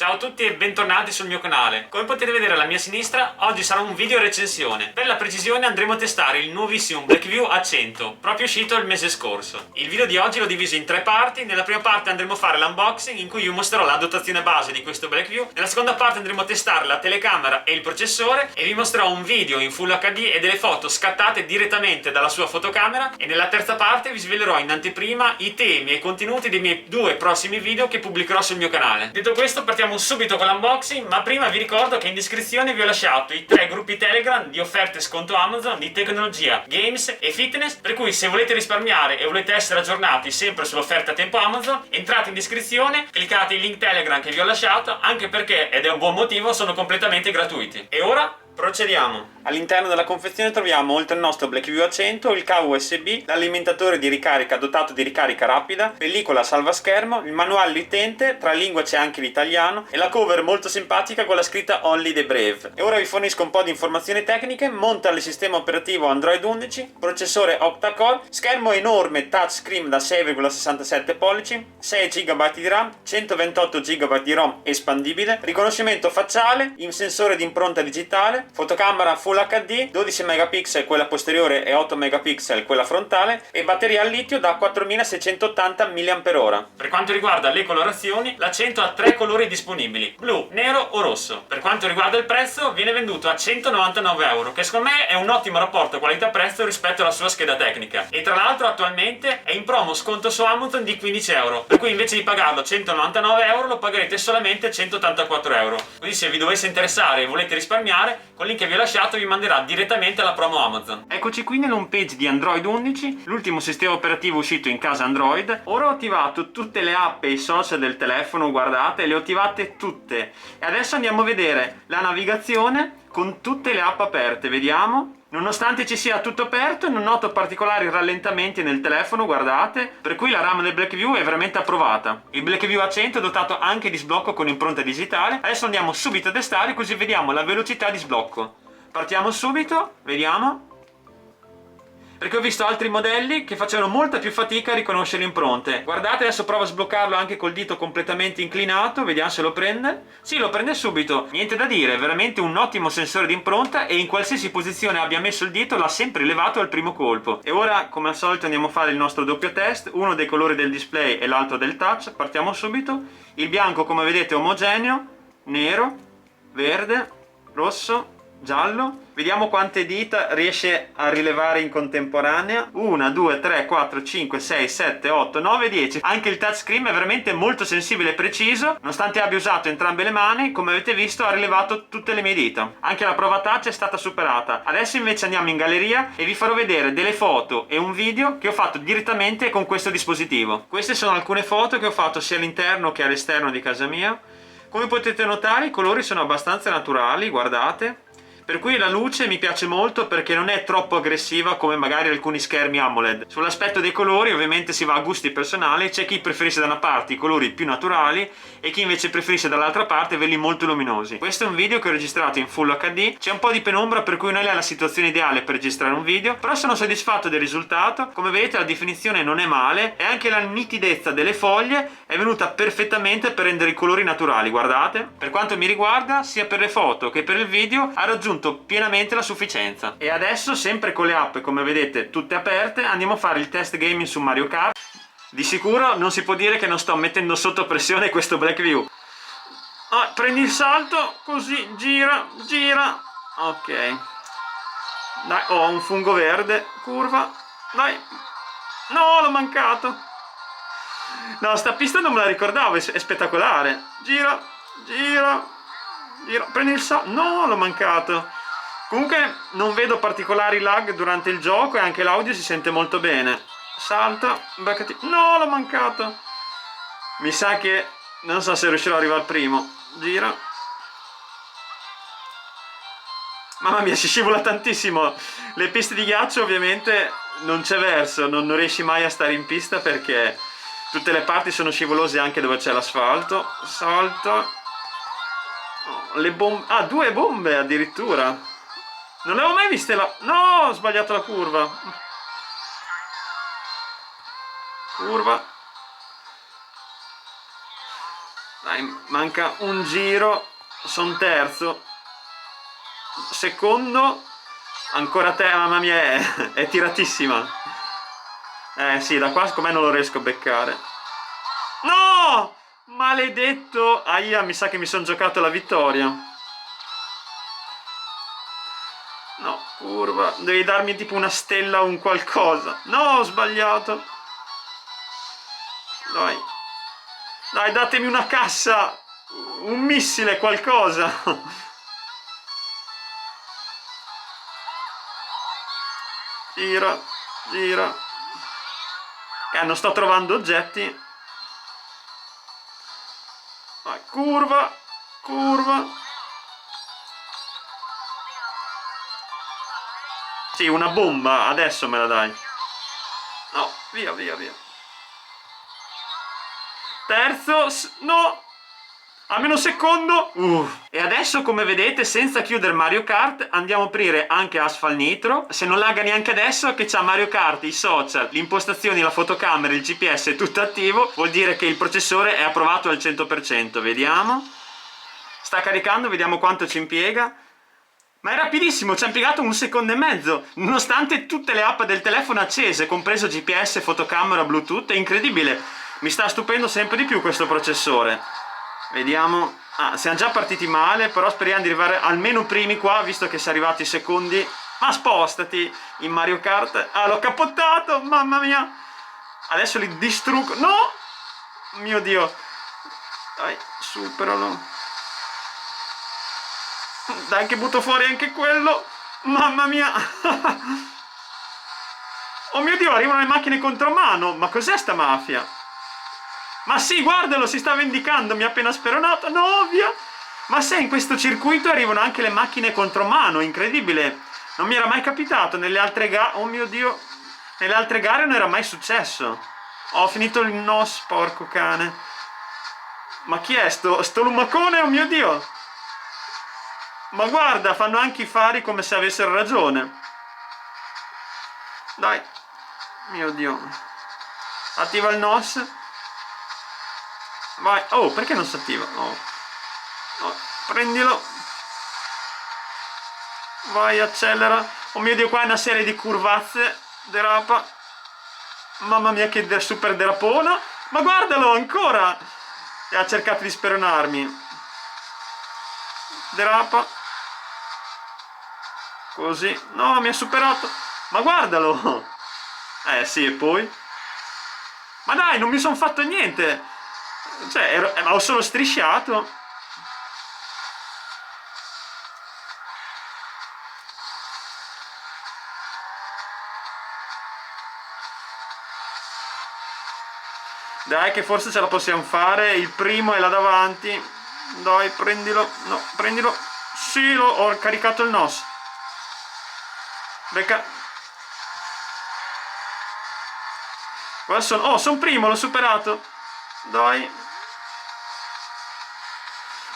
Ciao a tutti e bentornati sul mio canale. Come potete vedere alla mia sinistra, oggi sarà un video recensione. Per la precisione andremo a testare il nuovissimo Blackview A100, proprio uscito il mese scorso. Il video di oggi l'ho diviso in 3 parti. Nella prima parte andremo a fare l'unboxing in cui io mostrerò la dotazione base di questo Blackview. Nella seconda parte andremo a testare la telecamera e il processore e vi mostrerò un video in Full HD e delle foto scattate direttamente dalla sua fotocamera. E nella terza parte vi svelerò in anteprima i temi e i contenuti dei miei 2 prossimi video che pubblicherò sul mio canale. Detto questo, partiamo subito con l'unboxing, ma prima vi ricordo che in descrizione vi ho lasciato i 3 gruppi Telegram di offerte sconto Amazon di tecnologia, games e fitness, per cui se volete risparmiare e volete essere aggiornati sempre sull'offerta a tempo Amazon, entrate in descrizione, cliccate il link Telegram che vi ho lasciato, anche perché, ed è un buon motivo, sono completamente gratuiti. E ora procediamo. All'interno della confezione troviamo, oltre al nostro Blackview A100, il cavo USB, l'alimentatore di ricarica dotato di ricarica rapida, pellicola salvaschermo, il manuale l'utente, tra lingue c'è anche l'italiano e la cover molto simpatica con la scritta Only the Brave. E ora vi fornisco un po' di informazioni tecniche. Monta il sistema operativo Android 11, processore octa-core, schermo enorme touchscreen da 6,67 pollici, 6 GB di RAM, 128 GB di ROM espandibile, riconoscimento facciale, sensore di impronta digitale, fotocamera Full HD, 12 megapixel quella posteriore e 8 megapixel quella frontale e batteria al litio da 4680 mAh. Per quanto riguarda le colorazioni, l'A100 ha 3 colori disponibili: blu, nero o rosso. Per quanto riguarda il prezzo, viene venduto a 199 euro, che secondo me è un ottimo rapporto qualità-prezzo rispetto alla sua scheda tecnica. E tra l'altro attualmente è in promo sconto su Amazon di 15 euro, per cui invece di pagarlo 199 euro lo pagherete solamente 184 euro. Così se vi dovesse interessare e volete risparmiare, col link che vi ho lasciato vi manderà direttamente alla promo Amazon. Eccoci qui nell'home page di Android 11, l'ultimo sistema operativo uscito in casa Android. Ora ho attivato tutte le app e i social del telefono, guardate, le ho attivate tutte. E adesso andiamo a vedere la navigazione con tutte le app aperte, vediamo. Nonostante ci sia tutto aperto, non noto particolari rallentamenti nel telefono, guardate, per cui la RAM del Blackview è veramente approvata. Il Blackview A100 è dotato anche di sblocco con impronta digitale. Adesso andiamo subito a testare, così vediamo la velocità di sblocco. Partiamo subito, vediamo. Perché ho visto altri modelli che facevano molta più fatica a riconoscere le impronte. Guardate, adesso provo a sbloccarlo anche col dito completamente inclinato, vediamo se lo prende. Sì, lo prende subito, niente da dire, veramente un ottimo sensore di impronta e in qualsiasi posizione abbia messo il dito l'ha sempre levato al primo colpo. E ora, come al solito, andiamo a fare il nostro doppio test, uno dei colori del display e l'altro del touch. Partiamo subito. Il bianco, come vedete, è omogeneo, nero, verde, rosso, giallo. Vediamo quante dita riesce a rilevare in contemporanea. 1, 2, 3, 4, 5, 6, 7, 8, 9, 10. Anche il touchscreen è veramente molto sensibile e preciso. Nonostante abbia usato entrambe le mani, come avete visto, ha rilevato tutte le mie dita. Anche la prova touch è stata superata. Adesso invece andiamo in galleria e vi farò vedere delle foto e un video che ho fatto direttamente con questo dispositivo. Queste sono alcune foto che ho fatto sia all'interno che all'esterno di casa mia. Come potete notare, i colori sono abbastanza naturali, guardate. Per cui la luce mi piace molto perché non è troppo aggressiva come magari alcuni schermi AMOLED. Sull'aspetto dei colori ovviamente si va a gusti personali, c'è chi preferisce da una parte i colori più naturali e chi invece preferisce dall'altra parte quelli molto luminosi. Questo è un video che ho registrato in Full HD, c'è un po' di penombra per cui non è la situazione ideale per registrare un video, però sono soddisfatto del risultato. Come vedete la definizione non è male e anche la nitidezza delle foglie è venuta perfettamente per rendere i colori naturali, guardate. Per quanto mi riguarda, sia per le foto che per il video ha raggiunto pienamente la sufficienza. E adesso, sempre con le app come vedete tutte aperte, andiamo a fare il test gaming su Mario Kart. Di sicuro non si può dire che non sto mettendo sotto pressione questo Blackview. Prendi il salto, così, gira, gira. Ok. Dai, ho un fungo verde, curva. Dai. No, l'ho mancato. No, sta pista non me la ricordavo, è spettacolare. Gira, gira. Prendi il salto. No, l'ho mancato. Comunque non vedo particolari lag durante il gioco e anche l'audio si sente molto bene. Salta, beccati. No, l'ho mancato. Mi sa che non so se riuscirò ad arrivare al primo. Gira. Mamma mia, si scivola tantissimo. Le piste di ghiaccio ovviamente non c'è verso, non riesci mai a stare in pista perché tutte le parti sono scivolose anche dove c'è l'asfalto. Salta. Le bombe. 2 bombe addirittura. Non le avevo mai viste la. No, ho sbagliato la curva. Curva. Dai, manca un giro, sono terzo. Secondo, ancora te, mamma mia, è tiratissima. Sì, da qua secondo me non lo riesco a beccare. No! Maledetto! Ahia, mi sa che mi sono giocato la vittoria. No, curva. Devi darmi tipo una stella o un qualcosa. No, ho sbagliato. Dai. Dai, datemi una cassa. Un missile, qualcosa. Gira, gira. Non sto trovando oggetti. Vai, curva, curva. Sì, una bomba, adesso me la dai. No, via, via, via. Terzo, no! Almeno secondo. E adesso, come vedete, senza chiudere Mario Kart, andiamo a aprire anche Asphalt Nitro. Se non lagga neanche adesso, che c'ha Mario Kart, i social, le impostazioni, la fotocamera, il GPS è tutto attivo, vuol dire che il processore è approvato al 100%. Vediamo. Sta caricando, vediamo quanto ci impiega. Ma è rapidissimo, ci ha impiegato 1 secondo e mezzo, nonostante tutte le app del telefono accese, compreso GPS, fotocamera, Bluetooth. È incredibile. Mi sta stupendo sempre di più questo processore. Vediamo. Siamo già partiti male, però speriamo di arrivare almeno primi qua, visto che siamo arrivati secondi. Ma spostati in Mario Kart. L'ho cappottato, mamma mia. Adesso li distruggo. No! Mio Dio. Dai, superalo. Dai che butto fuori anche quello. Mamma mia. Oh mio Dio, arrivano le macchine contromano. Ma cos'è sta mafia? Ma sì, guardalo, si sta vendicando, mi ha appena speronato. No, via. Ma se in questo circuito arrivano anche le macchine contromano, incredibile. Non mi era mai capitato nelle altre gare. Oh mio Dio. Nelle altre gare non era mai successo. Ho finito il NOS, porco cane. Ma chi è sto lumacone? Oh mio Dio. Ma guarda, fanno anche i fari come se avessero ragione. Dai. Mio Dio. Attiva il NOS. Vai. Oh, perché non si attiva? Oh. Oh, prendilo. Vai, accelera. Oh mio Dio, qua è una serie di curvazze. Derapa. Mamma mia, che super derapona. Ma guardalo, ancora. E ha cercato di speronarmi. Derapa. Così. No, mi ha superato. Ma guardalo. Sì, e poi? Ma dai, non mi sono fatto niente. Cioè, ho solo strisciato. Dai che forse ce la possiamo fare. Il primo è là davanti. Dai, prendilo. No, prendilo. Sì, ho caricato il NOS. Becca. Guarda, sono primo, l'ho superato. Dai.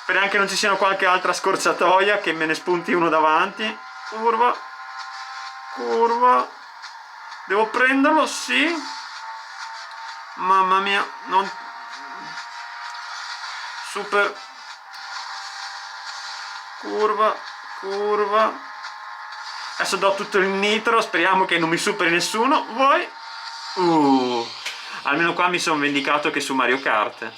Speriamo che non ci sia qualche altra scorciatoia, che me ne spunti uno davanti. Curva. Curva. Devo prenderlo, sì. Mamma mia, non... Super. Curva. Curva. Adesso do tutto il nitro, speriamo che non mi superi nessuno. Vai. Almeno qua mi sono vendicato che su Mario Kart.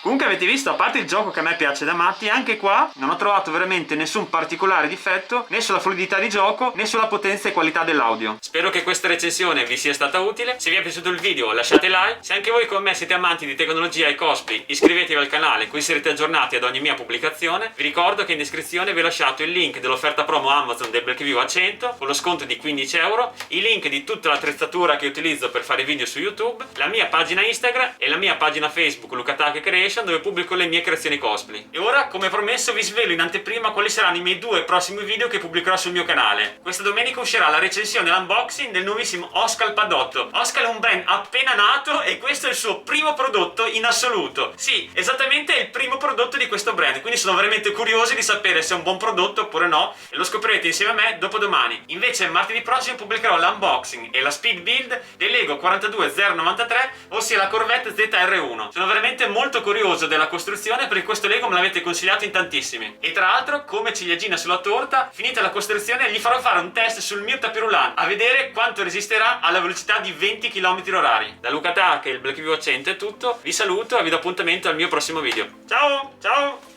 Comunque avete visto, a parte il gioco che a me piace da matti, anche qua non ho trovato veramente nessun particolare difetto né sulla fluidità di gioco né sulla potenza e qualità dell'audio. Spero che questa recensione vi sia stata utile. Se vi è piaciuto il video lasciate like. Se anche voi come me siete amanti di tecnologia e cosplay, iscrivetevi al canale, così sarete aggiornati ad ogni mia pubblicazione. Vi ricordo che in descrizione vi ho lasciato il link dell'offerta promo Amazon del Blackview a 100 con lo sconto di 15 €, i link di tutta l'attrezzatura che utilizzo per fare video su YouTube, la mia pagina Instagram e la mia pagina Facebook Lucatake Creation, dove pubblico le mie creazioni cosplay. E ora, come promesso, vi svelo in anteprima quali saranno i miei 2 prossimi video che pubblicherò sul mio canale. Questa domenica uscirà la recensione e l'unboxing del nuovissimo Oscal Padotto. Oscal è un brand appena nato e questo è il suo primo prodotto in assoluto. Sì, esattamente è il primo prodotto di questo brand, quindi sono veramente curiosi di sapere se è un buon prodotto oppure no, e lo scoprirete insieme a me dopodomani. Invece martedì prossimo pubblicherò l'unboxing e la speed build del Lego 42093, ossia la Corvette ZR1. Sono veramente molto curioso curioso della costruzione perché questo Lego me l'avete consigliato in tantissimi. E tra l'altro, come ciliegina sulla torta, finita la costruzione gli farò fare un test sul mio tapirulan a vedere quanto resisterà alla velocità di 20 km/h. Da Luca Tac e il Blackview A100 è tutto, vi saluto e vi do appuntamento al mio prossimo video. Ciao, ciao!